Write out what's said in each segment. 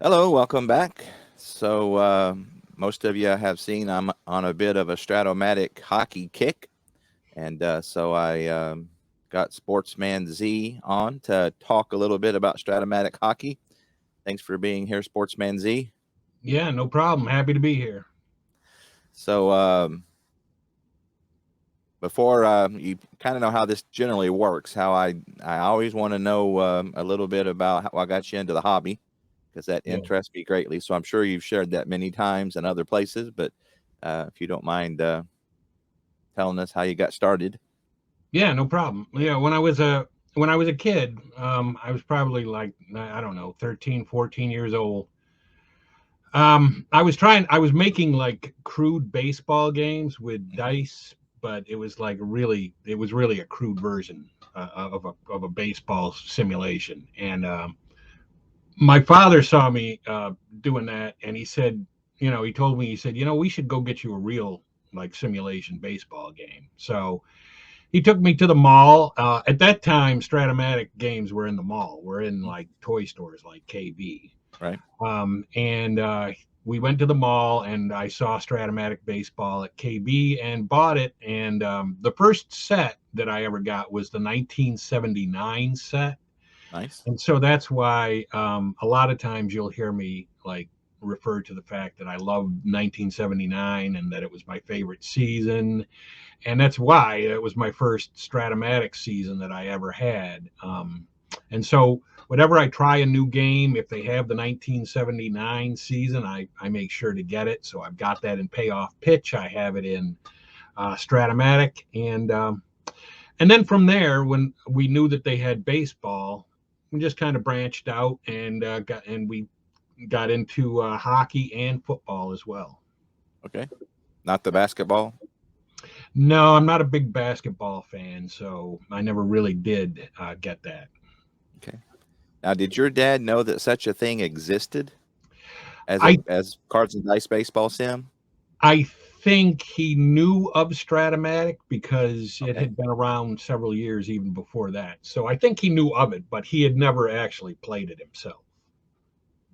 Hello, welcome back. Most of you have seen I'm on a bit of a Stratomatic hockey kick, and so I got Sportsman Z on to talk a little bit about Stratomatic hockey. Thanks for being here, Sportsman Z. Yeah, no problem. Happy to be here. So before you kind of know how this generally works, how I always want to know a little bit about how I got you into the hobby because that Yeah. interests me greatly. So I'm sure you've shared that many times in other places, but if you don't mind telling us how you got started. Yeah, no problem. Yeah, when I was a kid, I was probably like I don't know, 13, 14 years old. I was making like crude baseball games with Mhm. dice, but it was really a crude version of a baseball simulation. And my father saw me doing that, and he said, he told me, he said, we should go get you a real like simulation baseball game. So he took me to the mall. At that time, Stratomatic games were in the mall. We're in Mhm. like toy stores like KB. Right. And we went to the mall, and I saw Stratomatic baseball at KB and bought it. And the first set that I ever got was the 1979 set. Nice. And so that's why a lot of times you'll hear me like refer to the fact that I love 1979 and that it was my favorite season, and that's why it was my first Stratomatic season that I ever had. And so, whenever I try a new game, if they have the 1979 season, I make sure to get it. So I've got that in Payoff Pitch. I have it in Stratomatic, and then from there, when we knew that they had baseball, we just kind of branched out and we got into hockey and football as well. Okay. Not the basketball. No, I'm not a big basketball fan, so I never really did get that. Okay. Now, did your dad know that such a thing existed as a I as cards and dice baseball sim? I think he knew of Stratomatic because it Okay. had been around several years even before that. So I think he knew of it, but he had never actually played it himself.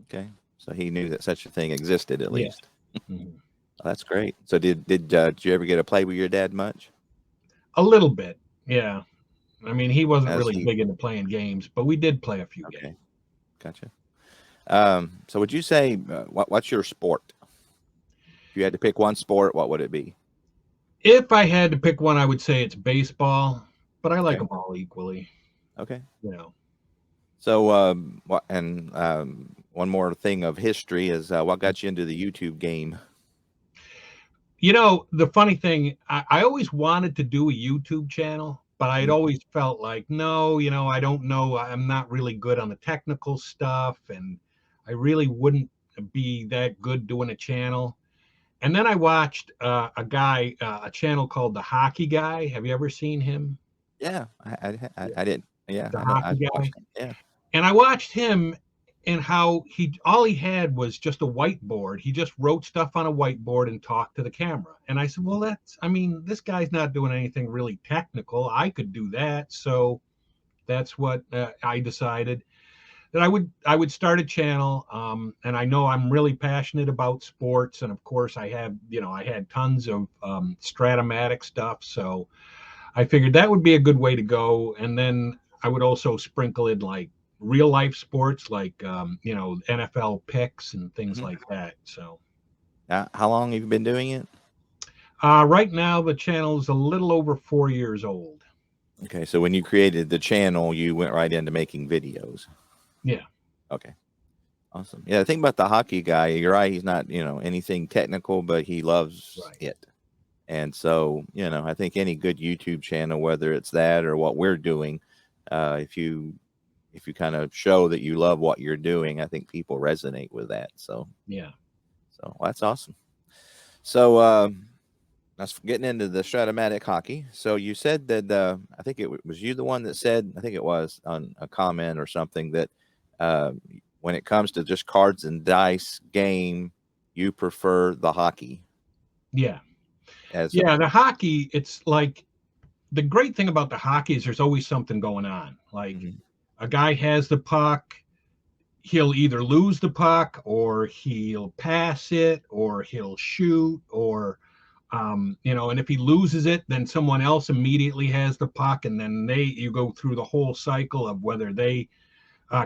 Okay. So he knew that such a thing existed at Yeah. least. Mhm. Oh, that's great. So did you ever get to play with your dad much? A little bit. Yeah. I mean, he wasn't As really he big into playing games, but we did play a few games. Okay. Gotcha. So would you say what's your sport? If you had to pick one sport, what would it be? If I had to pick one, I would say it's baseball, but I like Okay. them all equally, Okay. you know. So what? And one more thing of history is what got you into the YouTube game? The funny thing, I always wanted to do a YouTube channel, but I'd Mhm. always felt like, no, I don't know. I'm not really good on the technical stuff, and I really wouldn't be that good doing a channel. And then I watched a channel called The Hockey Guy. Have you ever seen him? Yeah, Yeah. I didn't. Yeah, The I know. Hockey I Guy. watched it. Yeah. And I watched him and how he all he had was just a whiteboard. He just wrote stuff on a whiteboard and talked to the camera. And I said, well, this guy's not doing anything really technical. I could do that. So that's what I decided that I would start a channel. And I know I'm really passionate about sports, and of course I had tons of Stratomatic stuff. So I figured that would be a good way to go. And then I would also sprinkle in like real life sports, like NFL picks and things Hmm. like that. So How long have you been doing it? right now the channel is a little over 4 years old. Okay, so when you created the channel, you went right into making videos. Yeah, Okay, awesome. Yeah, the thing about the hockey guy, you're right. He's not, anything technical, but he loves right. it. And so, I think any good YouTube channel, whether it's that or what we're doing, uh, if you if you kind of show that you love what you're doing, I think people resonate with that. Yeah. So that's awesome. So that's getting into the Stratomatic hockey. So you said that I think was you the one that said, I think it was on a comment or something, that uh, when it comes to just cards and dice game, you prefer the hockey Yeah. as a Yeah. The hockey, it's like the great thing about the hockey is there's always something going on. Like Mhm. a guy has the puck, he'll either lose the puck or he'll pass it or he'll shoot or and if he loses it, then someone else immediately has the puck, and then you go through the whole cycle of whether they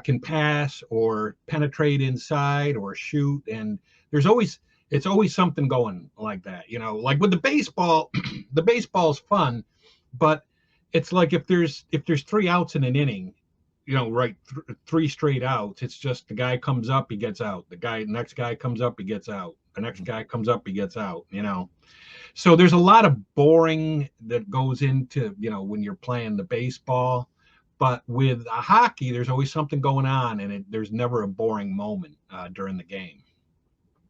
can pass or penetrate inside or shoot. And it's always something going like that. Like with the baseball, the baseball's fun, but it's like if there's 3 outs in an inning, right, 3 straight outs. It's just the guy comes up, he gets out. Next guy comes up, he gets out. The next guy comes up, he gets out. So there's a lot of boring that goes into, when you're playing the baseball. But with a hockey, there's always something going on, and there's never a boring moment during the game.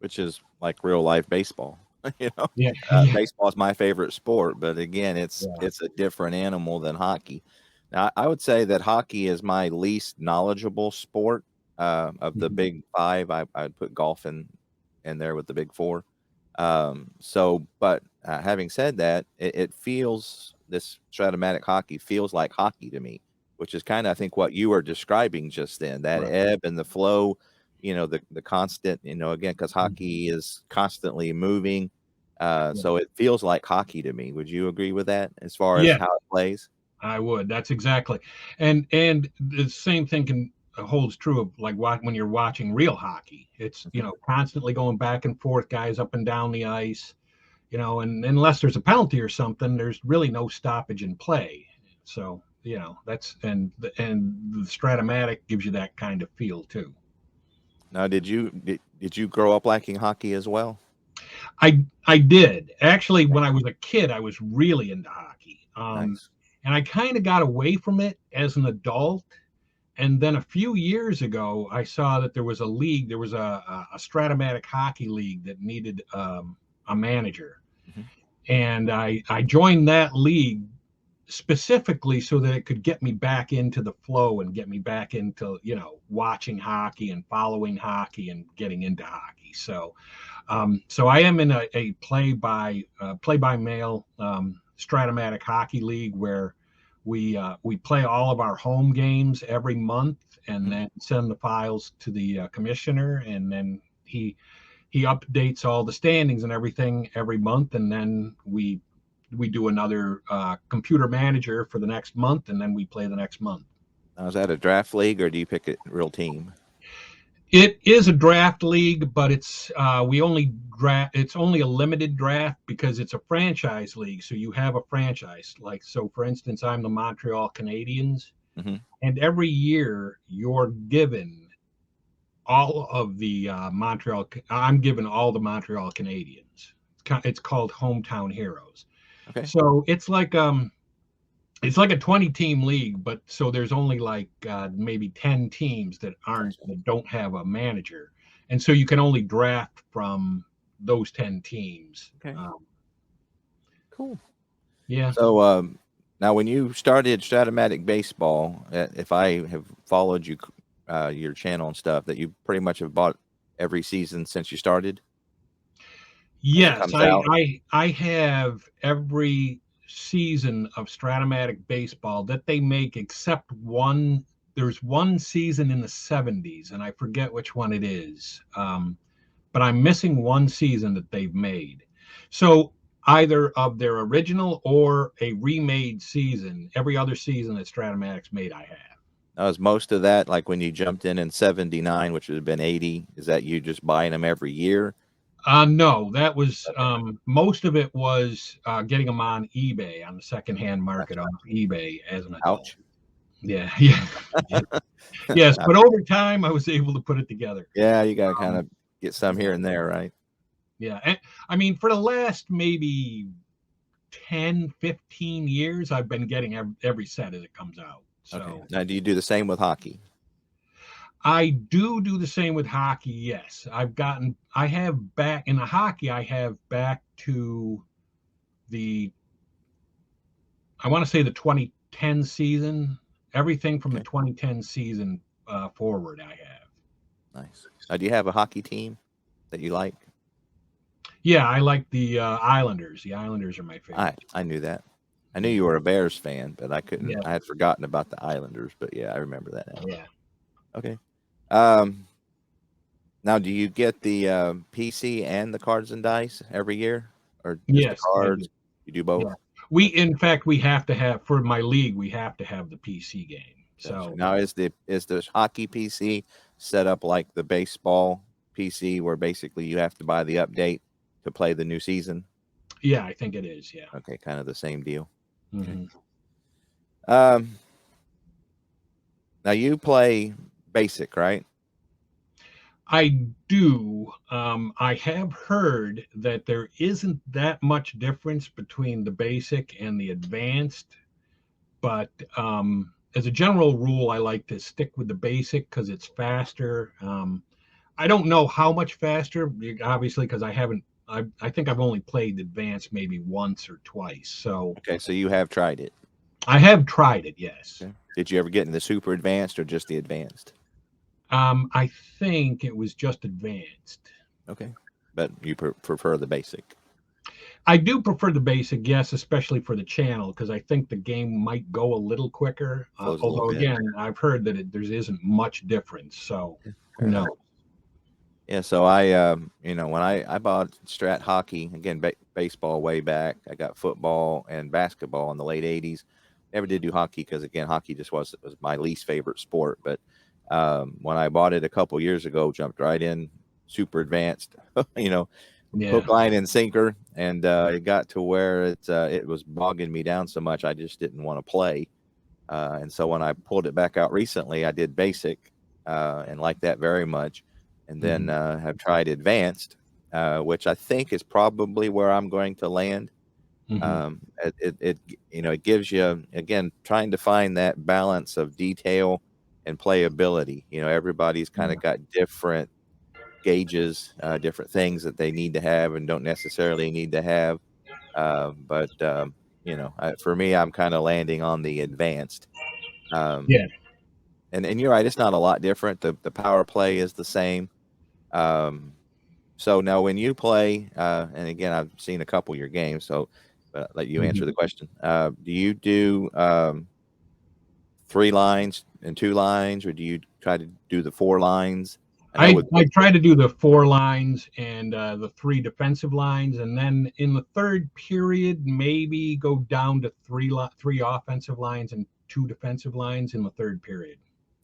Which is like real life baseball. Yeah. Baseball is my favorite sport, but again, it's a different animal than hockey. Now, I would say that hockey is my least knowledgeable sport of the big five. I'd put golf in there with the big four. But having said that, it feels, this Stratomatic hockey feels like hockey to me, which is kind of, I think, what you were describing just then, that Right. ebb and the flow, the constant, again, because hockey is constantly moving. So it feels like hockey to me. Would you agree with that as far as Yeah, how it plays? I would. That's exactly. And the same thing holds true of like when you're watching real hockey. It's, constantly going back and forth, guys up and down the ice, and unless there's a penalty or something, there's really no stoppage in play. So, that's, and the Stratomatic gives you that kind of feel too. Now, did you grow up liking hockey as well? I did actually. When I was a kid, I was really into hockey. Nice. And I kind of got away from it as an adult. And then a few years ago, I saw that there was a league. There was a Stratomatic hockey league that needed a manager, and I joined that league specifically so that it could get me back into the flow and get me back into watching hockey and following hockey and getting into hockey. So I am in a play by mail Stratomatic hockey league where we play all of our home games every month and then send the files to the commissioner, and then he updates all the standings and everything every month, and then we do another computer manager for the next month, and then we play the next month. Now, is that a draft league or do you pick a real team? It is a draft league, but it's it's only a limited draft because it's a franchise league. So you have a franchise. Like, so for instance, I'm the Montreal Canadiens, and every year you're given all of the I'm given all the Montreal Canadiens. It's called Hometown Heroes. Okay. So it's like a 20-team league, but so there's only like maybe 10 teams that don't have a manager, and so you can only draft from those 10 teams. Okay. Cool. Yeah. So now, when you started Stratomatic Baseball, if I have followed you, your channel and stuff, that you pretty much have bought every season since you started. Yes, I have every season of Stratomatic Baseball that they make except one. There's one season in the 70s, and I forget which one it is. But I'm missing one season that they've made. So either of their original or a remade season, every other season that Stratomatic's made, I have. Now, is most of that, like when you jumped in 79, which would have been 80, is that you just buying them every year? No, that was most of it was getting them on eBay, on the secondhand market on eBay as an adult. Ouch. Yeah. Yes, but over time I was able to put it together. Yeah, you got to kind of get some here and there, right? Yeah, and, I mean, for the last maybe 10, 15 years, I've been getting every set as it comes out. So okay. Now, do you do the same with hockey? I do the same with hockey. Yes, I have back in the hockey. I have back to I want to say the 2010 season. Everything from the 2010 season forward, I have. Nice. Do you have a hockey team that you like? Yeah, I like the Islanders. The Islanders are my favorite. I knew that. I knew you were a Bears fan, but I couldn't. Yeah. I had forgotten about the Islanders, but yeah, I remember that now. Yeah. Okay. Um, Now, do you get the PC and the cards and dice every year, or just the Yes, I do. cards? You do both. Yeah. We, Okay, in fact, we have to have for my league. We have to have the PC game. gotcha. So Now, is the hockey PC set up like the baseball PC, where basically you have to buy the update to play the new season? yeah, I think it is. Yeah. Okay, kind of the same deal. Okay. Hmm. Um, Now you play basic, right? I do. I have heard that there isn't that much difference between the basic and the advanced, but as a general rule, I like to stick with the basic because it's faster. I don't know how much faster, obviously, because I haven't. I think I've only played advanced maybe once or twice. So Okay, so you have tried it. I have tried it, yes. Okay. Did you ever get in the super advanced or just the advanced? I think it was just advanced. Okay, but you prefer the basic. I do prefer the basic, yes, especially for the channel, because I think the game might go a little quicker. Flows a little Although, bit. again, I've heard that there isn't much difference. So Fair who enough. knows? Yeah, so I, when I bought Strat hockey again, baseball way back. I got football and basketball in the late '80s. Never did do hockey because again, hockey just was my least favorite sport. But when I bought it a couple years ago, jumped right in, super advanced, you know, Yeah. hook, line, and sinker, and it got to where it was bogging me down so much I just didn't want to play. And so when I pulled it back out recently, I did basic and liked that very much. And then Hmm. have tried advanced, which I think is probably where I'm going to land. Hmm. It gives you again trying to find that balance of detail and playability. Everybody's kind of Yeah. got different gauges, different things that they need to have and don't necessarily need to have. But for me, I'm kind of landing on the advanced. Um, Yeah. and you're right, it's not a lot different. The power play is the same. Um, so now when you play, and again, I've seen a couple of your games, so but I'll let you answer Hmm. the question. Do you do 3 lines and 2 lines, or do you try to do the 4 lines? I know with I try to do the 4 lines and the 3 defensive lines, and then in the third period, maybe go down to three offensive lines and 2 defensive lines in the third period.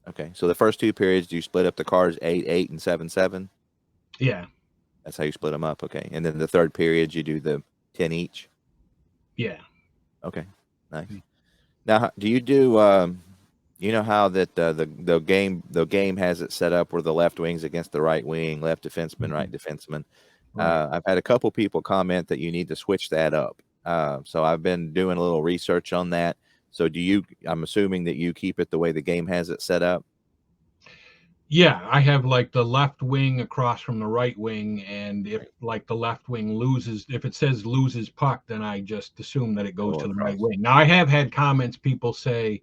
okay, so the first 2 periods, do you split up the cards 8-8 and 7-7? Yeah. That's how you split them up. Okay, and then the third periods, you do the 10 each. Yeah. Okay, nice. Now, do you do? You know how that the game has it set up where the left wing's against the right wing, left defenseman, right Mhm. defenseman. Right. I've had a couple people comment that you need to switch that up. So I've been doing a little research on that. So do you? I'm assuming that you keep it the way the game has it set up. Yeah, I have like the left wing across from the right wing, and if Right. like the left wing loses, if it says loses puck, then I just assume that it goes Go to the right across. wing. Now I have had comments, people say,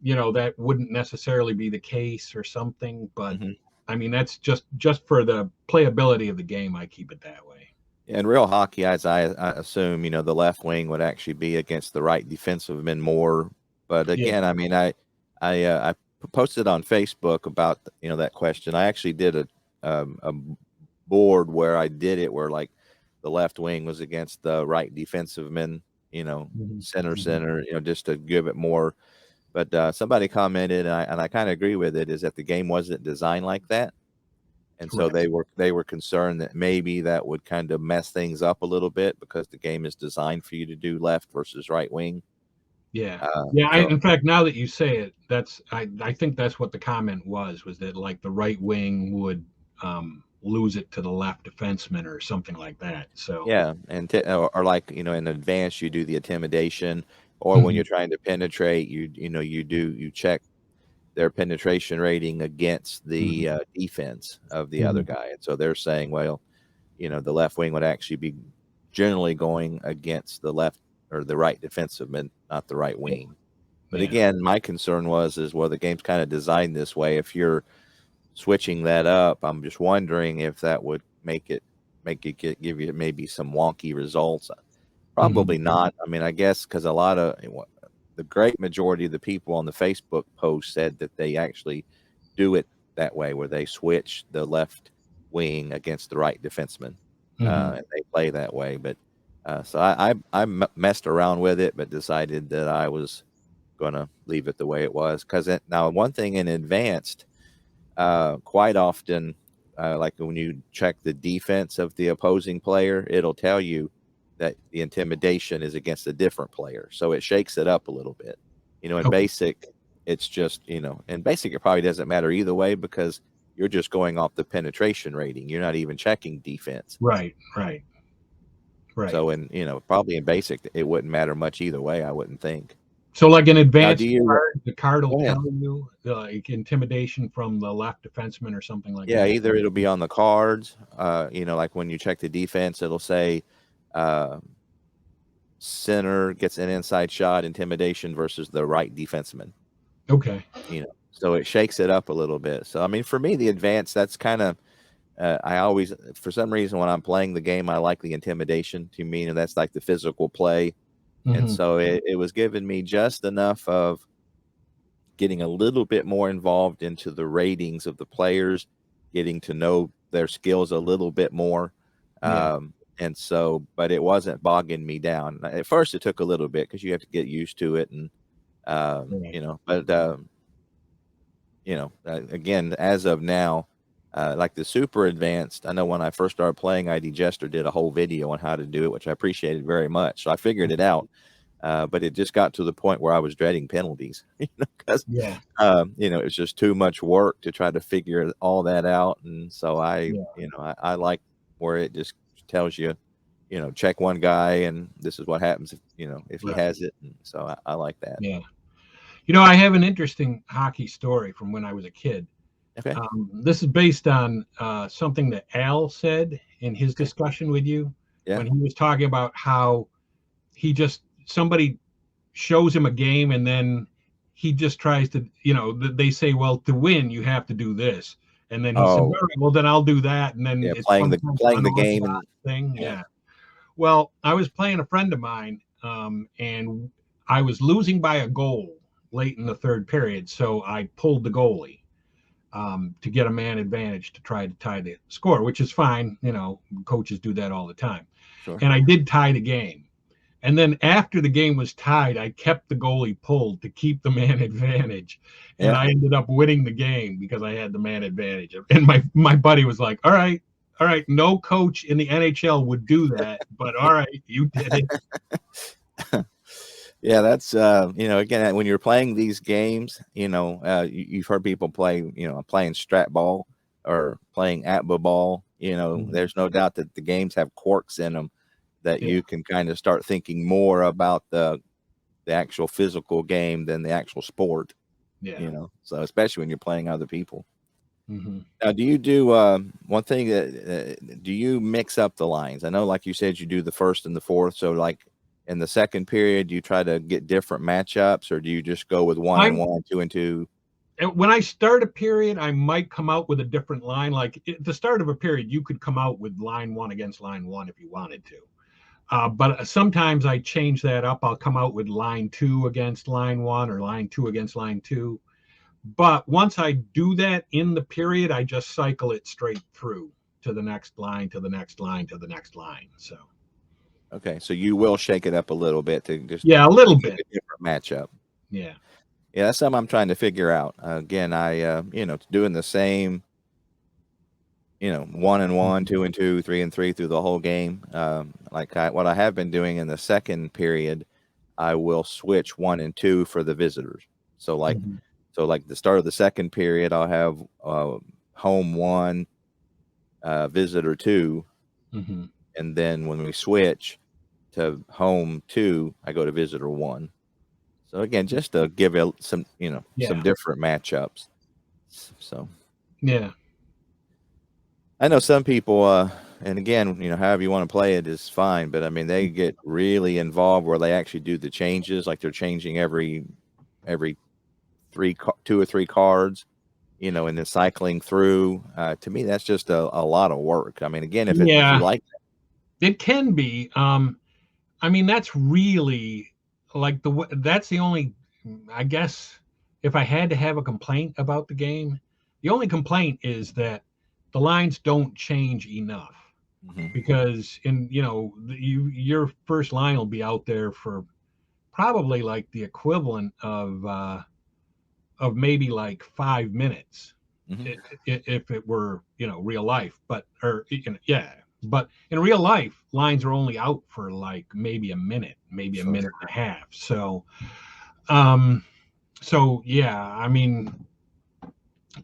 that wouldn't necessarily be the case or something, but Hmm. I mean that's just for the playability of the game, I keep it that way. In real hockey, as I assume, the left wing would actually be against the right defensive men more. But Yeah. again, I mean, I posted on Facebook about that question. I actually did a board where I did it where like the left wing was against the right defensive men, Mhm. center Mhm. center, just to give it more. But somebody commented, and I kind of agree with it, is that the game wasn't designed like that, and so Correct. they were concerned that maybe that would kind of mess things up a little bit because the game is designed for you to do left versus right wing. Yeah. Uh, Yeah. so In fact, now that you say it, I think that's what the comment was that like the right wing would lose it to the left defenseman or something like that. So. yeah, and or like in advance you do the intimidation, or when Mhm. you're trying to penetrate, you check their penetration rating against Mhm. the defense of the other Mhm. guy, and so they're saying, well, the left wing would actually be generally going against the left or the right defensive man, not the right wing. But Yeah. again, my concern is well, the game's kind of designed this way. If you're switching that up, I'm just wondering if that would give you maybe some wonky results. Mhm. Probably not. I mean, I guess because the great majority of the people on the Facebook post said that they actually do it that way, where they switch the left wing against the right defenseman, Mm-hmm. and they play that way. But so I messed around with it, but decided that I was going to leave it the way it was. Because now one thing in advanced, quite often, like when you check the defense of the opposing player, it'll tell you that the intimidation is against a different player. So it shakes it up a little bit. In Okay. basic, it's just, in basic, it probably doesn't matter either way because you're just going off the penetration rating. You're not even checking defense. Right. Right. Right. So probably in basic, it wouldn't matter much either way, I wouldn't think. So, like an Now, do advanced you card, the card will go ahead? tell you like intimidation from the left defenseman or something like Yeah, that. either it'll be on the cards, like when you check the defense, it'll say uh, center gets an inside shot, intimidation versus the right defenseman. Okay. So it shakes it up a little bit. So I mean, for me, the advance, that's kind of I always, for some reason, when I'm playing the game, I like the intimidation. To me, and that's like the physical play, and Mm-hmm. so it was giving me just enough of getting a little bit more involved into the ratings of the players, getting to know their skills a little bit more. Yeah. And so, but it wasn't bogging me down. At first, it took a little bit because you have to get used to it, and Right. but again, as of now, like the super advanced, I know when I first started playing, ID Jester did a whole video on how to do it, which I appreciated very much. So I figured it out. But it just got to the point where I was dreading penalties, because Yeah. it was just too much work to try to figure all that out. And so Yeah. I like where it just tells you, check one guy and this is what happens if he Right. has it. And so I like that. Yeah. I have an interesting hockey story from when I was a kid. Okay. This is based on something that Al said in his Okay. discussion with you Yeah. when he was talking about how somebody shows him a game and then he just tries to, they say, well, to win, you have to do this. And then he said, all Oh, right, well, then I'll do that. And then yeah. it's Playing some the kind of playing the game and unorthodox thing. yeah. Yeah. Well, I was playing a friend of mine, and I was losing by a goal late in the third period. So I pulled the goalie to get a man advantage to try to tie the score, which is fine. Coaches do that all the time. Sure. And I did tie the game. And then after the game was tied, I kept the goalie pulled to keep the man advantage. And Yeah. I ended up winning the game because I had the man advantage. And my buddy was like, all right, no coach in the NHL would do that, but all right, you did it. Yeah, that's again, when you're playing these games, you've heard people play, playing strat ball or playing atba ball. There's no doubt that the games have quirks in them that Yeah. you can kind of start thinking more about the actual physical game than the actual sport. Yeah. So especially when you're playing other people. Mm-hmm. Now, do you do one thing that do you mix up the lines? I know, like you said, you do the first and the fourth. So, like in the second period, you try to get different matchups, or do you just go with 1-1, 2-2? When I start a period, I might come out with a different line. Like at the start of a period, you could come out with line one against line one if you wanted to. But sometimes I change that up. I'll come out with line two against line one or line two against line two. But once I do that in the period, I just cycle it straight through to the next line, to the next line, to the next line. So, Okay, so you will shake it up a little bit to just yeah, a little make bit. it a different matchup. Yeah. Yeah, that's something I'm trying to figure out. Again, I doing the same, 1-1, 2-2, 3-3 through the whole game. What I have been doing in the second period, I will switch 1 and 2 for the visitors. So like the start of the second period, I'll have home 1, visitor 2, and then when we switch to home 2, I go to visitor 1. So again, just to give it some different matchups. So yeah, I know some people, and again, however you want to play it is fine, but I mean, they get really involved where they actually do the changes, like they're changing every 2 or 3 cards, and then cycling through. To me, that's just a lot of work. I mean, again, if you like that. It can be. I mean, that's really like that's the only, I guess, if I had to have a complaint about the game, The only complaint is that the lines don't change enough Hmm. because your first line will be out there for probably like the equivalent of maybe like 5 minutes Hmm. if it were real life, but or yeah, but in real life lines are only out for like maybe a minute, maybe a Sure. minute and a half. Um so yeah, I mean,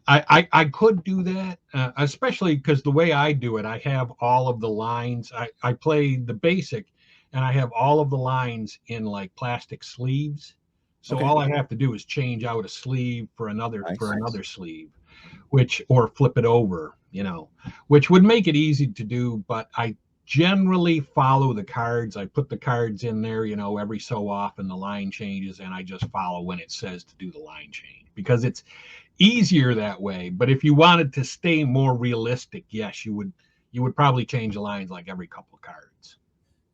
I could do that, especially because the way I do it, I have all of the lines. I play the basic, and I have all of the lines in like plastic sleeves. So Okay. all I have to do is change out a sleeve for Nice. another sleeve, which or flip it over, which would make it easy to do. But I generally follow the cards. I put the cards in there, every so often the line changes, and I just follow when it says to do the line change because it's easier that way. But if you wanted to stay more realistic, yes, you would probably change the lines like every couple of cards.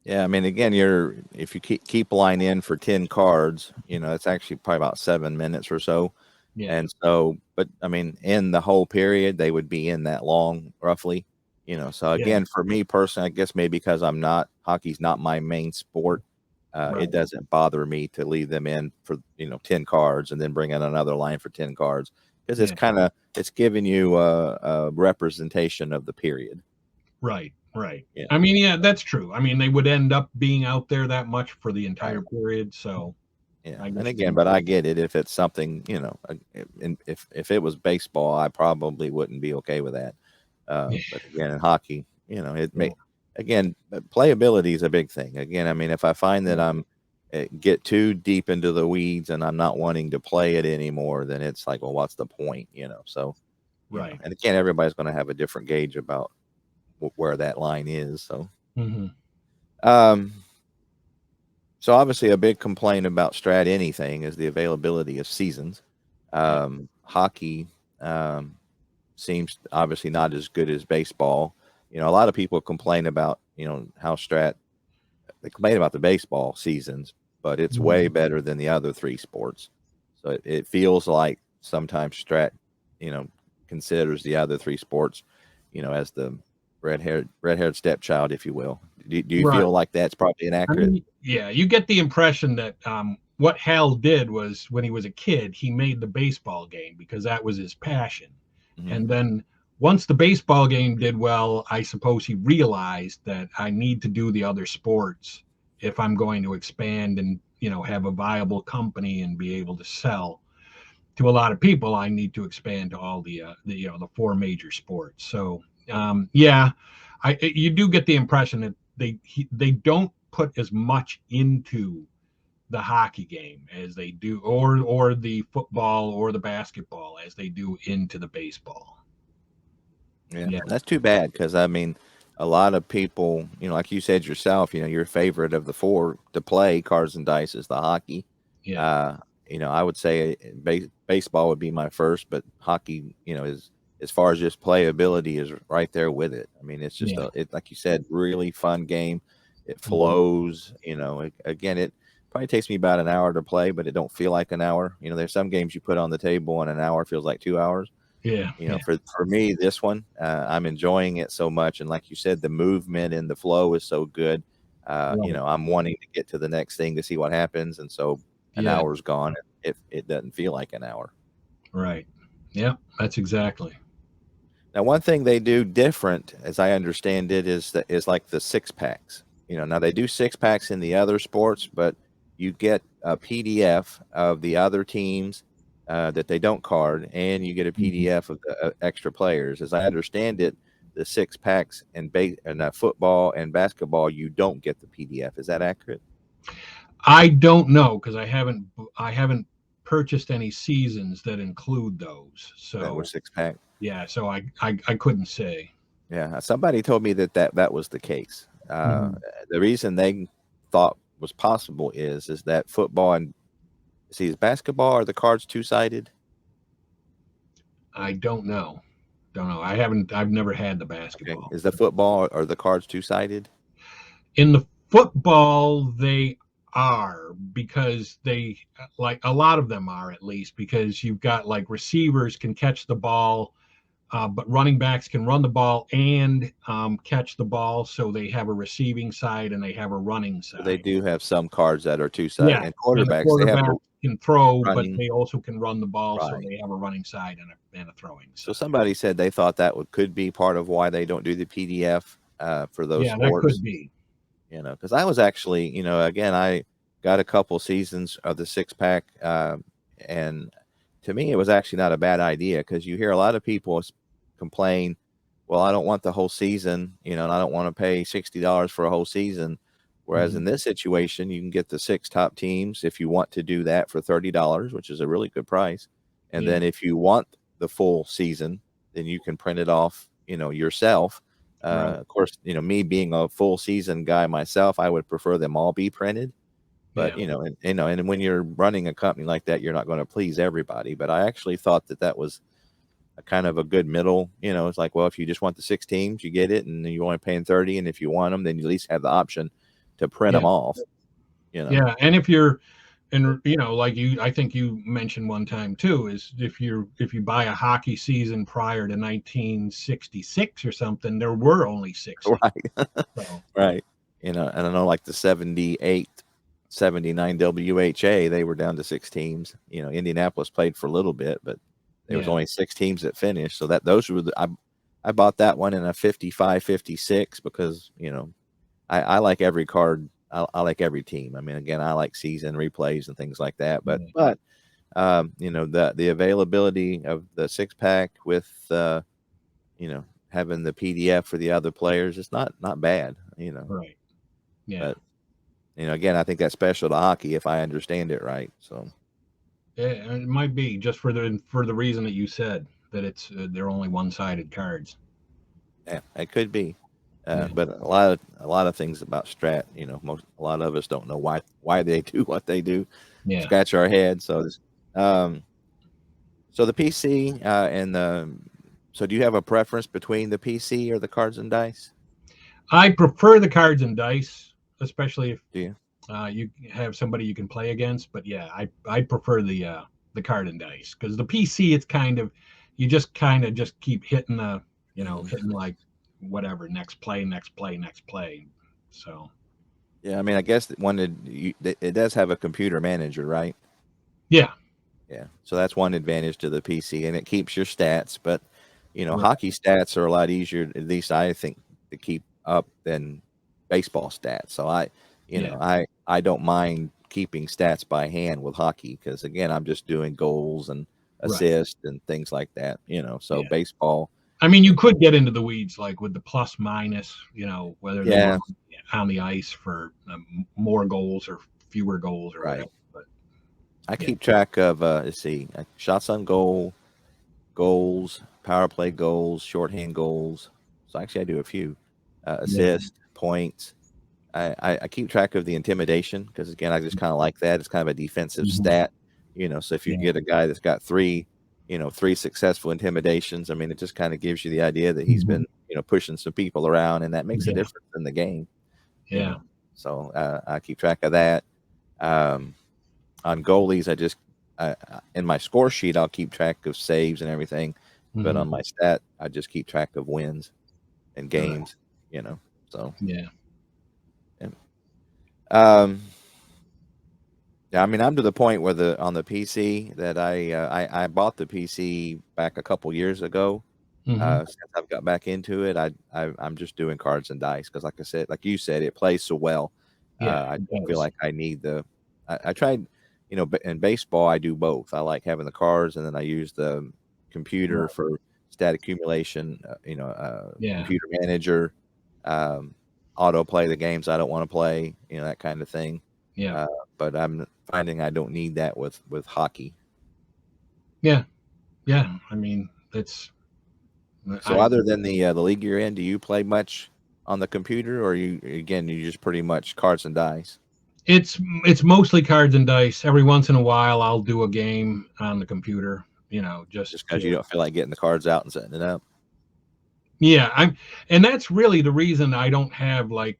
Yeah, I mean, again, if you keep line in for 10 cards, it's actually probably about 7 minutes or so. Yeah, And so, but I mean, in the whole period, they would be in that long, roughly. So yeah, again, for me personally, I guess maybe because hockey's not my main sport, it right, doesn't bother me to leave them in for 10 cards and then bring in another line for 10 cards because yeah, it's giving you a representation of the period. right, right. Yeah, I mean, yeah, that's true. I mean, they would end up being out there that much for the entire right. period. So Yeah, I and guess you again, can. but I get it. If it's something, and if it was baseball, I probably wouldn't be okay with that. But again, in hockey, it may Yeah, again playability is a big thing. Again, I mean, if I find that yeah, get too deep into the weeds and I'm not wanting to play it anymore, then it's like, well, what's the point? So right. and again, everybody's going to have a different gauge about where that line is. Hmm. Um, so obviously, a big complaint about Strat anything is the availability of seasons. Yeah. Hockey seems obviously not as good as baseball. A lot of people complain about how Strat they complain about the baseball seasons, but it's way Mhm. better than the other three sports. So it feels like sometimes Strat, you know, considers the other three sports, as the red haired stepchild, if you will. Do you Right. feel like that's probably I inaccurate? mean, yeah, you get the impression that what Hal did was when he was a kid, he made the baseball game because that was his passion. Hmm. And then once the baseball game did well, I suppose he realized that I need to do the other sports if I'm going to expand and, have a viable company and be able to sell to a lot of people. I need to expand to all the four major sports. So, yeah, you do get the impression that they don't put as much into the hockey game as they do, or the football or the basketball as they do into the baseball. Yeah, Yeah, that's too bad because I mean, a lot of people, like you said yourself, your favorite of the four to play cards and dice is the hockey. yeah, Uh, I would say baseball would be my first, but hockey, is as far as just playability is right there with it. I mean, it's just yeah, like you said, really fun game. It mhm, flows. Again, it probably takes me about an hour to play, but it don't feel like an hour. There's some games you put on the table and an hour feels like 2 hours. yeah, yeah. For me, this one, I'm enjoying it so much, and like you said, the movement and the flow is so good. Right, I'm wanting to get to the next thing to see what happens, and so an yeah, hour's gone. If it doesn't feel like an hour. right. Yeah, that's exactly. Now, one thing they do different, as I understand it, is like the six packs. Now they do six packs in the other sports, but you get a PDF of the other teams that they don't card, and you get a Mhm. PDF of the extra players. As I understand it, the six packs and football and basketball, you don't get the PDF. Is that accurate? I don't know because I haven't purchased any seasons that include those. That were So six pack. yeah, so I couldn't say. Yeah, somebody told me that was the case. Mhm. The reason they thought was possible is that football and see is basketball are the cards two sided? I don't know. Don't know. I've never had the Okay, basketball. is the football or the cards two sided? In the football, they are, because they, like, a lot of them are, at least, because you've got like receivers can catch the ball, but running backs can run the ball and catch the ball, so they have a receiving side and they have a running So they side. do have some cards that are two-sided, Yeah, and and the quarterbacks, they have quarterback a can throw, but running. they also can run the ball, so Right. they have a running side and a throwing So side. somebody said they thought that could be part of why they don't do the PDF for those Yeah, that sports. could be. Because I was actually, again, I got a couple seasons of the six pack, and to me, it was actually not a bad idea, because you hear a lot of people complain, well, I don't want the whole season, and I don't want to pay $60 for a whole season. Whereas in this situation, you can get the six top teams if you want to do that for $30, which is a really good price. And Yeah, then if you want the full season, then you can print it off, yourself. right. Of course, me being a full season guy myself, I would prefer them all be printed. But Yeah, and when you're running a company like that, you're not going to please everybody. But I actually thought that was a kind of a good middle. It's like, well, if you just want the six teams, you get it, and then you're only paying 30. And if you want them, then you at least have the option to print yeah, them off. You know, yeah. And if you're, and like I think you mentioned one time too, is if you buy a hockey season prior to 1966 or something, there were only 60. right, So right. And I know like the 78, 79 WHA, they were down to six teams. Indianapolis played for a little bit, but there was yeah, only six teams that finished. So those were I bought that one in a 55, 56 because, I like every card. I like every team. I mean, again, I like season replays and things like that. But yeah, the availability of the six pack with having the PDF for the other players, it's not bad. right, yeah. But again, I think that's special to hockey if I understand it right. So Yeah, it might be just for the reason that you said, that it's they're only one-sided cards. yeah, it could be. Yeah, But a lot of things about Strat, a lot of us don't know why they do what they do. yeah. Scratch our head. Um, so the PC and the so do you have a preference between the PC or the cards and dice? I prefer the cards and dice, especially if Do you? you have somebody you can play against. But yeah, I prefer the card and dice, because the PC, it's kind of, you just kind of just keep hitting hitting like whatever, next play, next play, next play. So Yeah, I mean, I guess that it does have a computer manager, right? yeah, Yeah, so that's one advantage to the PC, and it keeps your stats. But right, hockey stats are a lot easier, at least I think, to keep up than baseball stats. So yeah, I don't mind keeping stats by hand with hockey because again, I'm just doing goals and right, assists and things like that. So yeah. baseball, I mean, you you know, could get into the weeds, like with the plus minus, whether they were yeah, on the ice for more goals or fewer goals or right. whatever. But I yeah, keep track of let's see, shots on goal, goals, power play goals, shorthand goals. So actually, I do a few yeah, assists, points. I keep track of the intimidation because again, I just kind of like that. It's kind of a defensive mhm, stat, So if you yeah, get a guy that's got three successful intimidations, I mean, it just kind of gives you the idea that he's mhm, been, pushing some people around, and that makes a yeah, difference in the game, you yeah, know. So I keep track of that. Um, on goalies, in my score sheet, I'll keep track of saves and everything, but mhm, on my stat, I just keep track of wins and right, games, you know. So, yeah, and, um, yeah, I mean, I'm to the point where on the PC that I bought the PC back a couple years ago. mhm, Since I've got back into it, I'm just doing cards and dice because, like I said, like you said, it plays so well. yeah, I it don't feel does. like I need I tried, in baseball I do both. I like having the cards, and then I use the computer Right, for stat accumulation. yeah, Computer manager, um, auto play the games I don't want to play. That kind of thing. yeah, Uh, but I'm finding I don't need that with hockey. yeah, yeah. I mean, it's So I. other than the league you're in, do you play much on the computer, or you just pretty much cards and dice? It's mostly cards and dice. Every once in a while, I'll do a game on the computer. Just Just because you to, don't feel like getting the cards out and setting it up? yeah. And that's really the reason I don't have like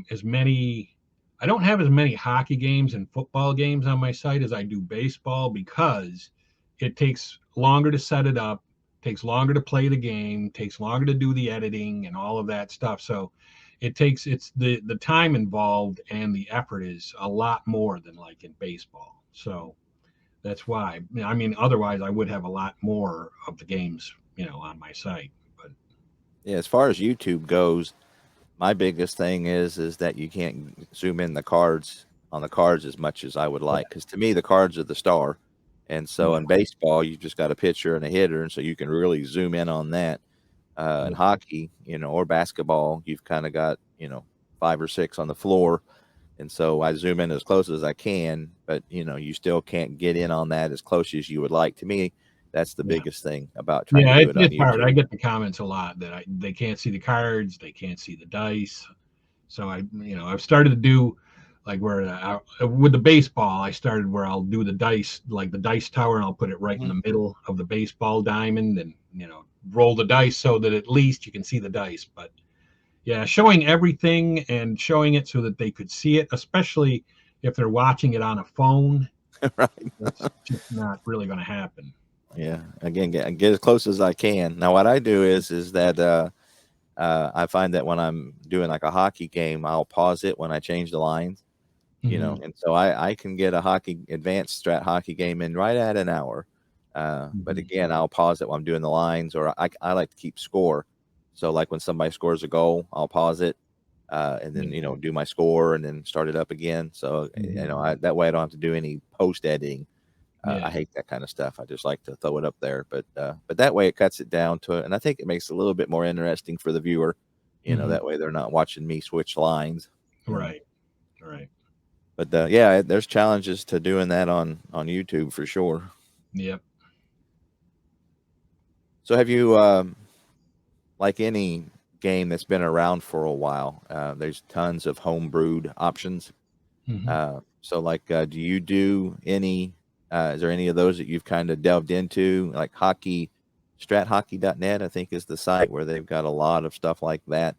as many I don't have as many hockey games and football games on my site as I do baseball because it takes longer to set it up, takes longer to play the game, takes longer to do the editing and all of that stuff. So it's the time involved and the effort is a lot more than like in baseball. So that's why. I mean, otherwise I would have a lot more of the games, on my site. But Yeah, as far as YouTube goes, my biggest thing is that you can't zoom in the cards on the cards as much as I would yeah, like, because to me the cards are the star, and so yeah, in baseball you just got a pitcher and a hitter, and so you can really zoom in on that. In yeah, hockey, or basketball, you've kind of got 5 or 6 on the floor, and so I zoom in as close as I can, but you still can't get in on that as close as you would like. To me, that's the yeah. biggest thing about trying to Yeah, do it on it's hard. I YouTube. get the comments a lot that they can't see the cards, they can't see the dice. So I've started to do like where with the baseball, I started where I'll do the dice, like the dice tower, and I'll put it right in Mhm. the middle of the baseball diamond, and roll the dice so that at least you can see the dice. But yeah, showing everything and showing it so that they could see it, especially if they're watching it on a phone, Right. it's just not really going to happen. Yeah. Again, get as close as I can. Now, what I do is that I find that when I'm doing like a hockey game, I'll pause it when I change the lines. Hmm. And so I can get a hockey advanced strat hockey game in right at an hour. But Hmm. again, I'll pause it while I'm doing the lines, or I like to keep score. So like when somebody scores a goal, I'll pause it, and then Yeah. do my score and then start it up again. So Hmm. that way I don't have to do any post editing. I Yeah. hate that kind of stuff. I just like to throw it up there, but that way it cuts it down to it, and I think it makes it a little bit more interesting for the viewer. Hmm. That way they're not watching me switch lines. You know, Right. Right. but yeah, there's challenges to doing that on YouTube for sure. Yep. So have you like any game that's been around for a while? There's tons of homebrewed options. Hmm. So like, do you do any? Is there any of those that you've kind of delved into, like hockey? Strathockey.net, I think, is the site where they've got a lot of stuff like that.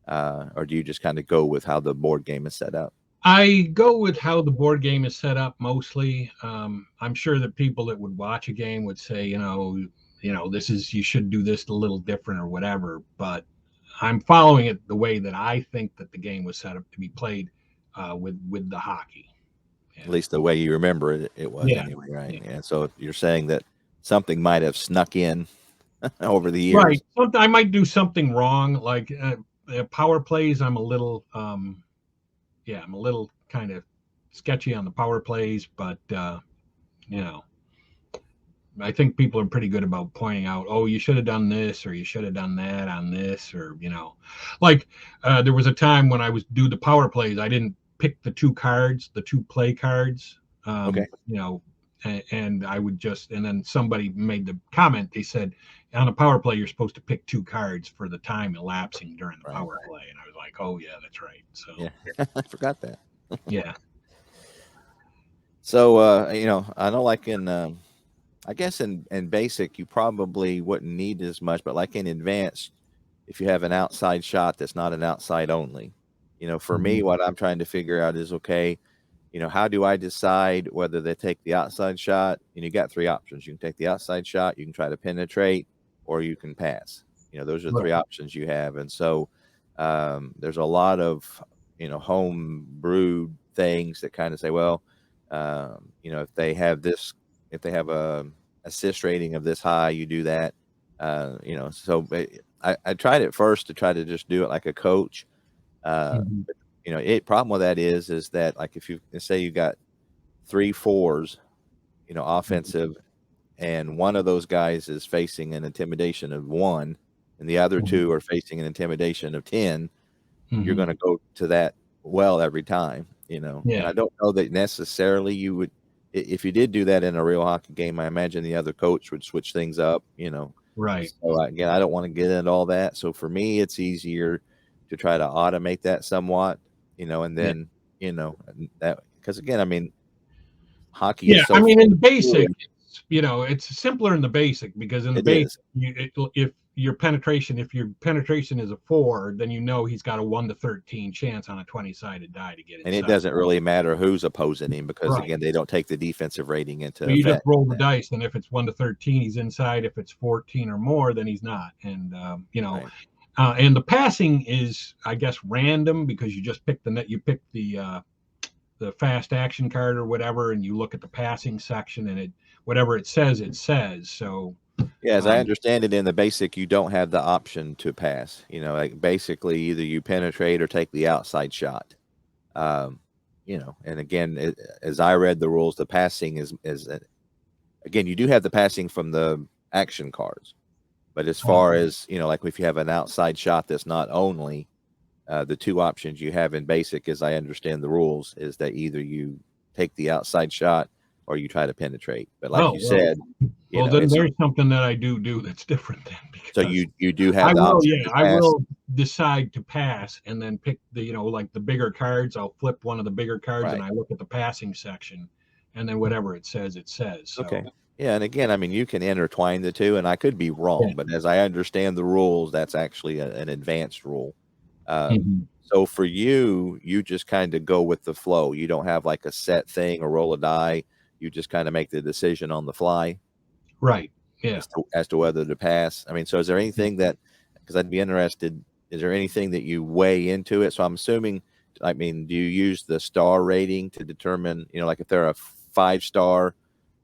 Or do you just kind of go with how the board game is set up? I go with how the board game is set up mostly. I'm sure that people that would watch a game would say, this is you should do this a little different or whatever. But I'm following it the way that I think that the game was set up to be played with the hockey. At Yeah, least the way you remember it, it was yeah, anyway, right? yeah. Yeah. So you're saying that something might have snuck in over the Right. years. Something I might do something wrong, like power plays. I'm a little kind of sketchy on the power plays, but you know. I think people are pretty good about pointing out, oh, you should have done this or you should have done that on this, or like there was a time when I was do the power plays, I didn't pick the two cards, the two play cards, Okay. and I would just, and then somebody made the comment. They said on a power play you're supposed to pick two cards for the time elapsing during the Right. power play, and I was like, oh yeah, that's right. So Yeah. I forgot that. yeah. So I know like in I guess in basic you probably wouldn't need as much, but like in advanced, if you have an outside shot that's not an outside only, for Mhm. me, what I'm trying to figure out is okay, how do I decide whether they take the outside shot? And you got 3 options. You can take the outside shot, you can try to penetrate, or you can pass. Those are the Right. 3 options you have. And so there's a lot of, home brewed things that kind of say, well, if they have this, if they have a assist rating of this high, you do that. So I tried it first to try to just do it like a coach. Uh, Mhm. it problem with that is that like if you say you got 3 4s, Mhm. offensive, and one of those guys is facing an intimidation of 1, and the other Mhm. 2 are facing an intimidation of 10, you're Mhm. going to go to that well every time, and Yeah. I don't know that necessarily you would, if you did do that in a real hockey game, I imagine the other coach would switch things up. Right. So again, I don't want to get into all that. So for me, it's easier to try to automate that somewhat, and Yeah. then, that, because again, I mean, hockey Yeah, is I so mean, in the basic, fluid. it's simpler in the basic because in the It basic, is. your penetration, if your penetration is a 4, then you know he's got a 1 to 13 chance on a 20-sided die to get And it inside. doesn't really matter who's opposing him because Right. again, they don't take the defensive rating into So you just effect. roll the dice, and if it's 1 to 13, he's inside. If it's 14 or more, then he's not. And Right. and the passing is, I guess, random because you just pick the net. You pick the fast action card or whatever, and you look at the passing section, and it whatever it says, it says. So Yeah, as I understand it, in the basic, you don't have the option to pass. Like basically either you penetrate or take the outside shot. Um, and again, as I read the rules, the passing is again, you do have the passing from the action cards, but as far as like if you have an outside shot that's not only the two options you have in basic, as I understand the rules, is that either you take the outside shot or you try to penetrate. But like you said, then there's something that I do that's different then, so because you do have the option to I pass. will decide to pass and then pick the like the bigger cards. I'll flip one of the bigger cards Right. and I look at the passing section, and then whatever it says, it says. So. Okay. Yeah, and again, I mean, you can intertwine the two, and I could be wrong, but as I understand the rules, that's actually an advanced rule. So for you, you just kind of go with the flow. You don't have like a set thing or roll a die. You just kind of make the decision on the fly. Right. Yeah. As to whether to pass. I mean, so is there anything that, because I'd be interested, is there anything that you weigh into it? So I'm assuming, I mean, do you use the star rating to determine, like if they're a 5-star,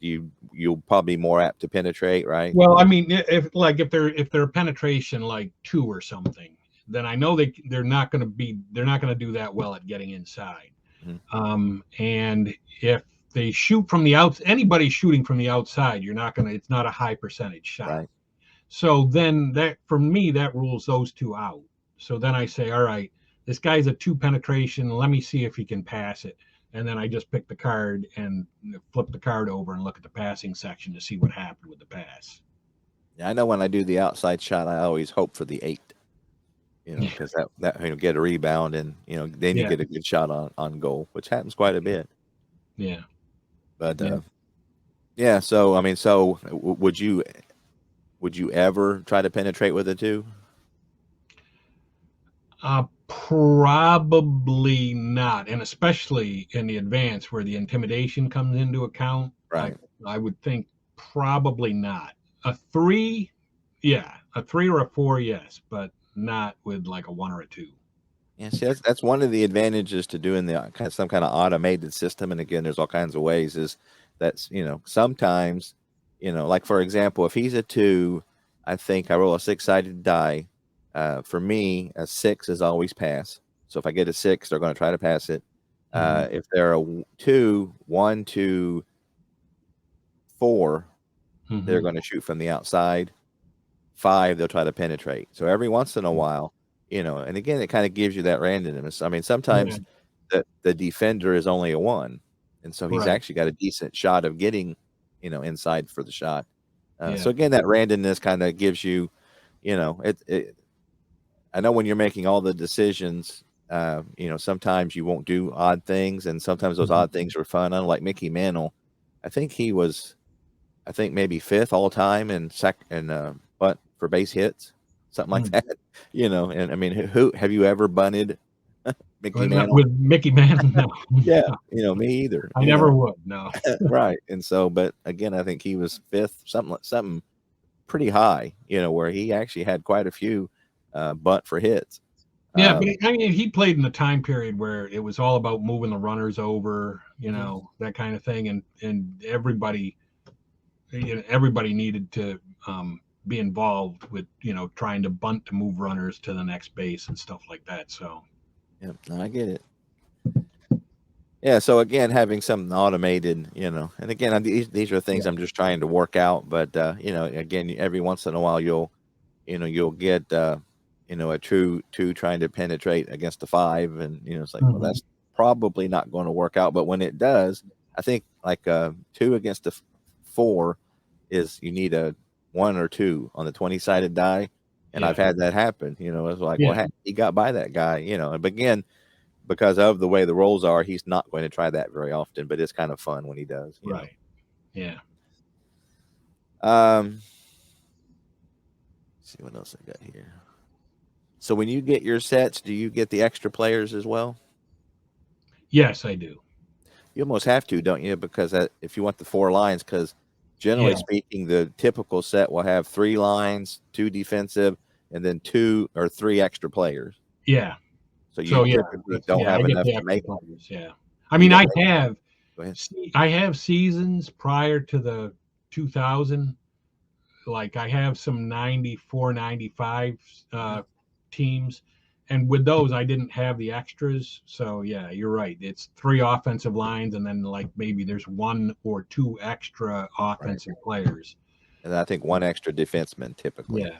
you'll probably be more apt to penetrate, right? Well, I mean, if they're penetration like 2 or something, then I know they're not going to do that well at getting inside. And if they shoot from the anybody shooting from the outside, it's not a high percentage shot. Right. So then for me, that rules those two out. So then I say, all right, this guy's a 2 penetration. Let me see if he can pass it. And then I just pick the card and flip the card over and look at the passing section to see what happened with the pass. Yeah, I know when I do the outside shot, I always hope for the 8, because that get a rebound and then you get a good shot on goal, which happens quite a bit. Yeah. But yeah. So I mean, would you ever try to penetrate with a 2? Probably not, and especially in the advance where the intimidation comes into account. Right. I would think probably not. A 3, yeah, a 3 or a 4, yes, but not with like a 1 or a 2. Yeah, see, that's one of the advantages to doing some kind of automated system. And again, there's all kinds of ways. Is that's sometimes, like for example, if he's a 2, I think I roll a 6-sided die. For me, a 6 is always pass. So if I get a 6, they're going to try to pass it. If they're a 2, 1, 2, 4, they're going to shoot from the outside. 5, they'll try to penetrate. So every once in a while, and again, it kind of gives you that randomness. I mean, sometimes the defender is only a 1, and so he's actually got a decent shot of getting, inside for the shot. So again, that randomness kind of gives you, I know when you're making all the decisions, sometimes you won't do odd things, and sometimes those odd things are fun. Unlike Mickey Mantle, I think he was, maybe 5th all time in bunt for base hits, something like that. And I mean, who have you ever bunted Mickey Mantle? With Mickey Mantle? No. Yeah, me either. I never would. No. Right, and so, but again, I think he was 5th, something pretty high. Where he actually had quite a few bunt for hits. Yeah, but I mean, he played in a time period where it was all about moving the runners over, that kind of thing, and everybody needed to be involved with trying to bunt to move runners to the next base and stuff like that. So yeah, I get it. Yeah, so again, having something automated, and again, these are things I'm just trying to work out. But again, every once in a while, you'll get a true 2 trying to penetrate against a 5, and it's like, well, that's probably not going to work out. But when it does, I think like 2 against a 4 is you need a 1 or 2 on the 20-sided die, and I've had that happen. It's like, well, he got by that guy. And again, because of the way the rolls are, he's not going to try that very often, but it's kind of fun when he does. You know? see what else I got here. So when you get your sets, do you get the extra players as well? Yes, I do. You almost have to, don't you? Because if you want the 4 lines, because Yeah, generally speaking, the typical set will have 3 lines, 2 defensive, and then 2 or 3 extra players. yeah. So you So yeah, typically don't I have get enough the to extra make. players. Yeah, I You mean, don't make. Go ahead. I have seasons prior to the 2000. Like I have some 94, 95 Mhm. teams, and with those I didn't have the extras. So yeah, you're right. It's 3 offensive lines, and then like maybe there's 1 or 2 extra Right. offensive players. And I think 1 extra defenseman typically. Yeah,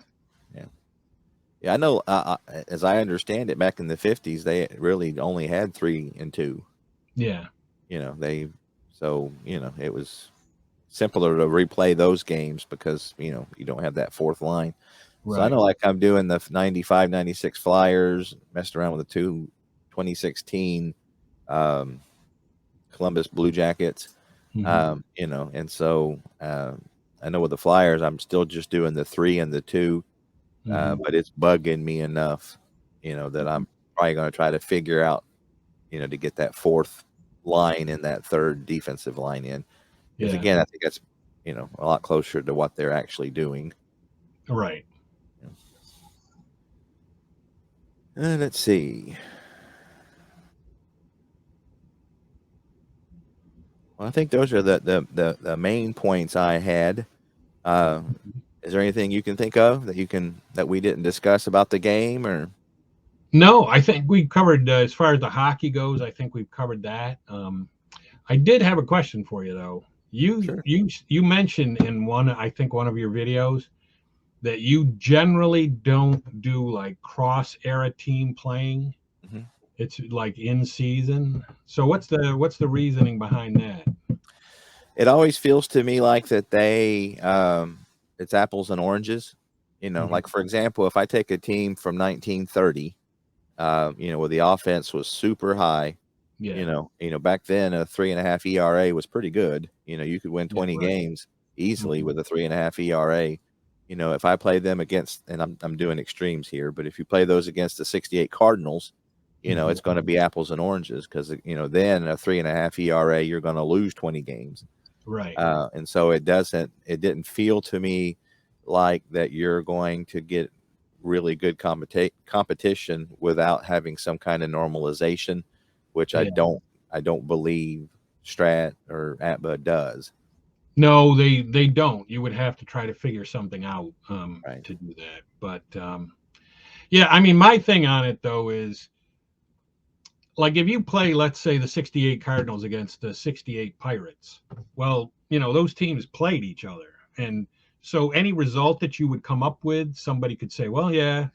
Yeah. Yeah, I know. As I understand it, back in the 50s, they really only had 3 and 2. yeah, It was simpler to replay those games because you don't have that 4th line. So I right. know, like, I'm doing the 95, 96 Flyers, messed around with the 2016 um, Columbus Blue Jackets. Hmm. And so I know with the Flyers, I'm still just doing the 3 and the 2, Hmm. but it's bugging me enough, that I'm probably going to try to figure out, to get that 4th line and that 3rd defensive line in. Because Yeah, again, I think that's, a lot closer to what they're actually doing. right. Let's see. Well, I think those are the main points I had. Uh, is there anything you can think of that we didn't discuss about the game, or? No, I think we covered as far as the hockey goes. I think we've covered that. I did have a question for you though. Sure. You mentioned in I think one of your videos that you generally don't do like cross era team playing. Mhm. It's like in season. So what's the reasoning behind that? It always feels to me like that it's apples and oranges. Hmm. Like, for example, if I take a team from 1930, where the offense was super high. Yeah, Back then a 3.5 ERA was pretty good. You could win yeah, 20 right. games easily Hmm. with a 3.5 ERA. If I play them against, and I'm doing extremes here, but if you play those against the 68 Cardinals, Hmm. it's going to be apples and oranges because then a 3.5 ERA you're going to lose 20 games. Right. And so it didn't feel to me like that you're going to get really good competition without having some kind of normalization, which I Yeah. don't believe Strat or Atba does. No, they don't. You would have to try to figure something out Right. to do that. But yeah, I mean, my thing on it though is like if you play, let's say, the 68 Cardinals against the 68 Pirates, well, those teams played each other. And so any result that you would come up with, somebody could say, well, yeah,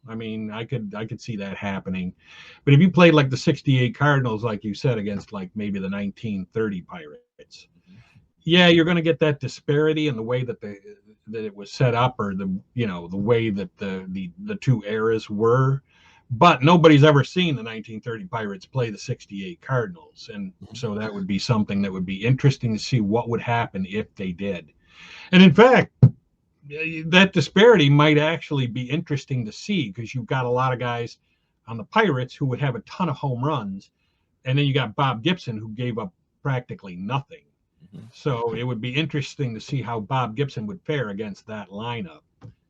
I mean, I could see that happening. But if you played like the 68 Cardinals, like you said, against like maybe the 1930 Pirates, yeah, you're going to get that disparity in the way that it was set up, or the way that the two eras were. But nobody's ever seen the 1930 Pirates play the 68 Cardinals, and Mhm. so that would be something that would be interesting to see what would happen if they did. And in fact, that disparity might actually be interesting to see because you've got a lot of guys on the Pirates who would have a ton of home runs, and then you got Bob Gibson who gave up practically nothing. Mhm. So it would be interesting to see how Bob Gibson would fare against that lineup.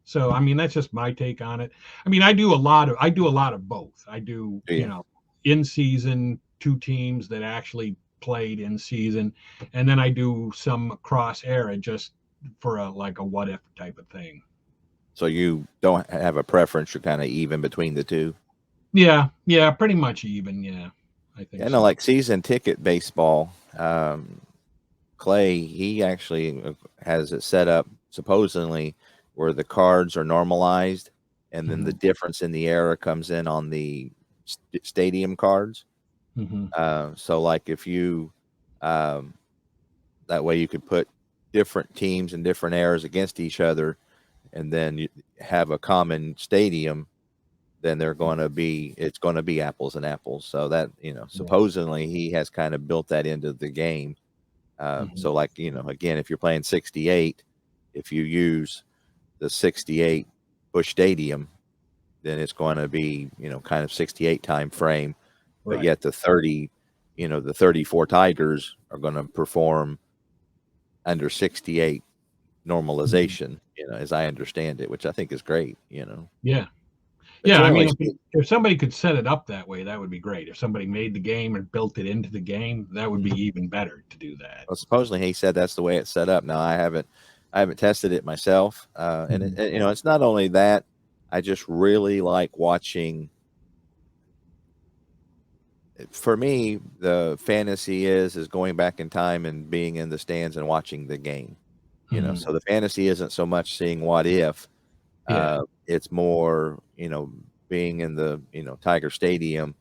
So I mean that's just my take on it. I mean I do a lot of both. I do, Do you? in season 2 teams that actually played in season, and then I do some cross era just for a what if type of thing. So you don't have a preference? You're kind of even between the two. Yeah, yeah, pretty much even. Yeah, I Yeah, think no, so. like season ticket baseball. Clay, he actually has it set up supposedly where the cards are normalized, and then the Hmm. difference in the error comes in on the stadium cards. Hmm. So, like, if you um, that way you could put different teams and different errors against each other, and then you have a common stadium. Then it's going to be apples and apples. So that Yeah. supposedly he has kind of built that into the game. So, Hmm. like, again, if you're playing 68, if you use the 68 Busch Stadium, then it's going to be, kind of 68 time frame, but Right. yet the 34 Tigers are going to perform under 68 Mhm. normalization, as I understand it, which I think is great, Yeah. but Yeah. I generally mean, if somebody could set it up that way, that would be great. If somebody made the game and built it into the game, that would be even better to do that. well, supposedly he said that's the way it's set up. Now I haven't tested it myself, and Mhm. it's not only that. I just really like watching. For me, the fantasy is going back in time and being in the stands and watching the game. Mhm. So the fantasy isn't so much seeing what if. Yeah. It's more, being in the Tiger Stadium.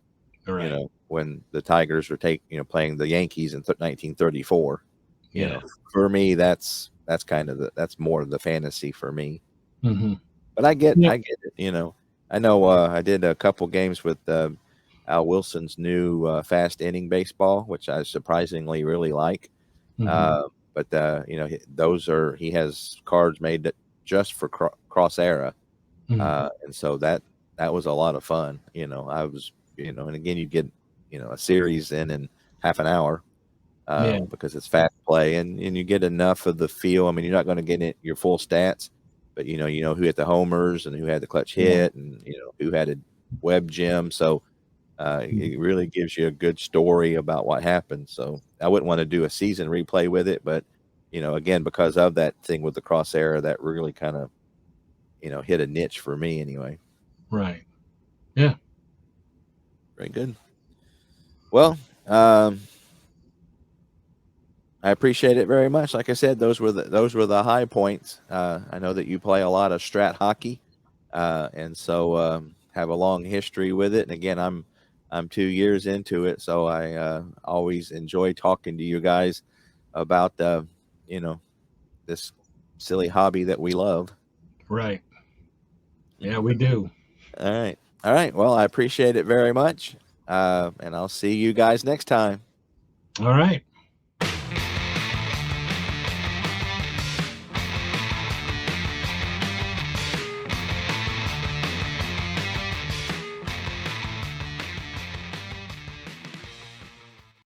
Right. When the Tigers are playing the Yankees in 1934. You Yeah. know, for me, that's kind of that's more of the fantasy for me. Hmm. But I get Yeah. I get it. I know I did a couple games with Al Wilson's new fast inning baseball, which I surprisingly really like. Hmm. Uh, but he has cards made just for cross era, Hmm. and so that was a lot of fun. I was and again you get a series in half an hour, Yeah. because it's fast play and you get enough of the feel. I mean, you're not going to get your full stats, but you know who hit the homers and who had the clutch Yeah. hit and who had a web gem. So Mhm. it really gives you a good story about what happened. So I wouldn't want to do a season replay with it, but again, because of that thing with the crosshair, that really kind of hit a niche for me anyway. Right. Yeah. Very good. Well, um, I appreciate it very much. Like I said, those were the high points. I know that you play a lot of strat hockey, and so have a long history with it. And again, I'm 2 years into it, so I always enjoy talking to you guys about you know this silly hobby that we love. Right. Yeah, Mhm. we do. All right, all right. Well, I appreciate it very much, and I'll see you guys next time. All right.